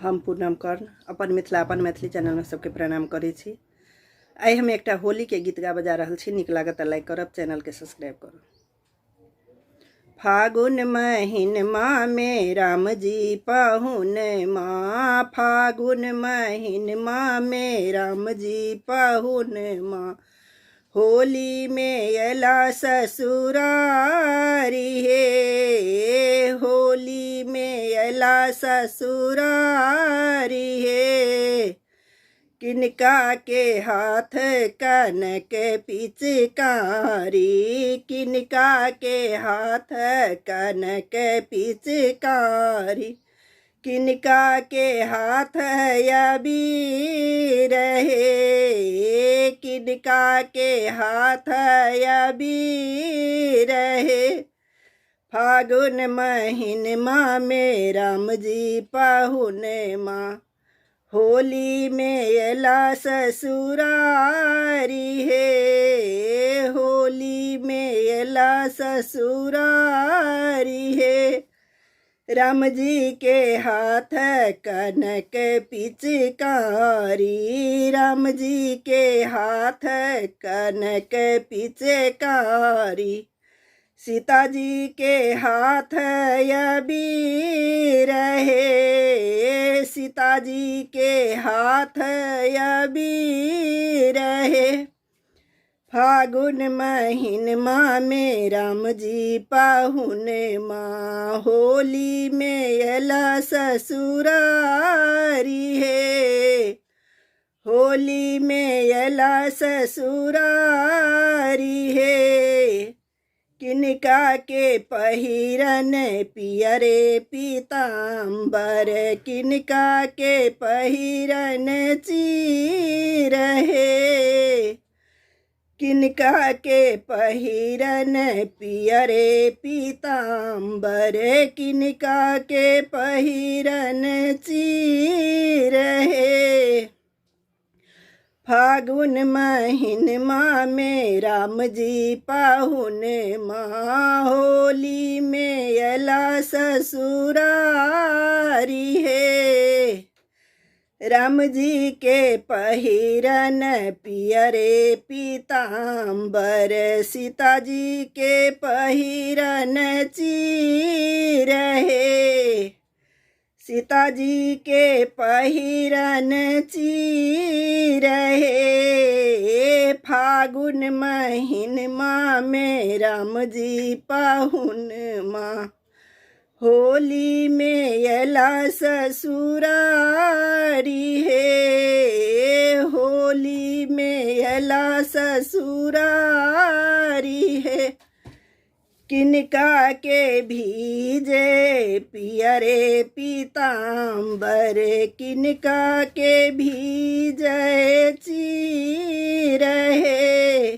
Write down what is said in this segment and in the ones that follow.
हम पूनम कर्ण अपन मिथिला अपन मैथिली चैनल में सबके प्रणाम करै छी। आइ हम एकटा होली के गीत गा बजा रहल छी। नीक लागत लाइक करब, चैनल के सब्सक्राइब करब। फागुन महीनमा में राम जी पाहुन माँ, फागुन महीनमा में राम जी पाहुन माँ, होली में अला ससुरारी हे, होली में अला ससुरारी हे। किनका के हाथ कनक पिचकारी, किनका के हाथ कनक पिचकारी, किनका के हाथ अबीर हे, किनका के हाथ अबीर हे। फागुन महीनमा में राम जी पाहुन माँ, होली में अला ससुरारी हे, होली में अला ससुरारी हे। राम जी के हाथ कनक पिचकारी, राम जी के हाथ कनक पिचकारी, सीता जी के हाथ अबीर हे, सीता जी के हाथ अबीर हे। फागुन महीनमा में राम जी पाहुन माँ, होली में अला ससुरारी हे, होली में अला ससुरारी हे। किनका के पहिरन पियरे पीताम्बर, किनका के पहिरन चीर हे, किनका के पहिरन पियरे पीताम्बर, किनका के पहिरन चीर हे। फागुन महीनमा में राम जी पाहुन माँ, होली में अला ससुरारी हे। राम जी के पहिरन पियरे पीताम्बर, सीता जी के पहिरन चीर हे, सीता जी के पहिरन चीर हे। फागुन महीनमा में राम जी पाहुन माँ, होली में अला ससुरारी हे, होली में अला ससुरारी है। किनका के भीजे पियरे पीताम्बर, किनका के भीजे चीर हे,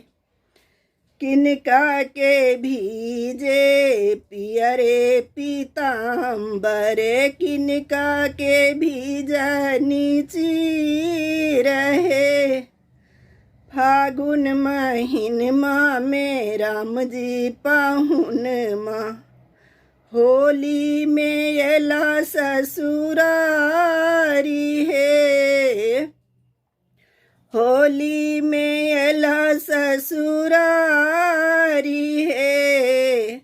किनका के भीजे पियरे पीताम्बर, किनका के भीजनी चीर हे। फागुन महीनमा में राम जी पाहुन माँ, होली में अला ससुरारी हे, होली में अला ससुरारी हे।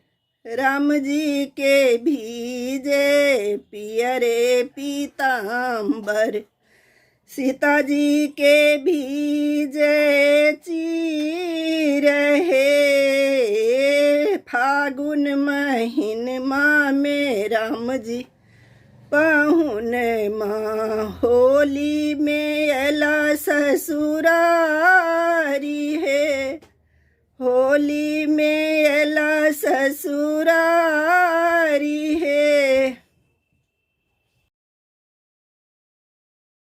राम जी के भीजे पियरे पीताम्बर, सीता जी के भीजे चीर हे। फागुन महीनमा में राम जी पाहुन माँ, होली में अला ससुरारी हे, होली में अला ससुरारी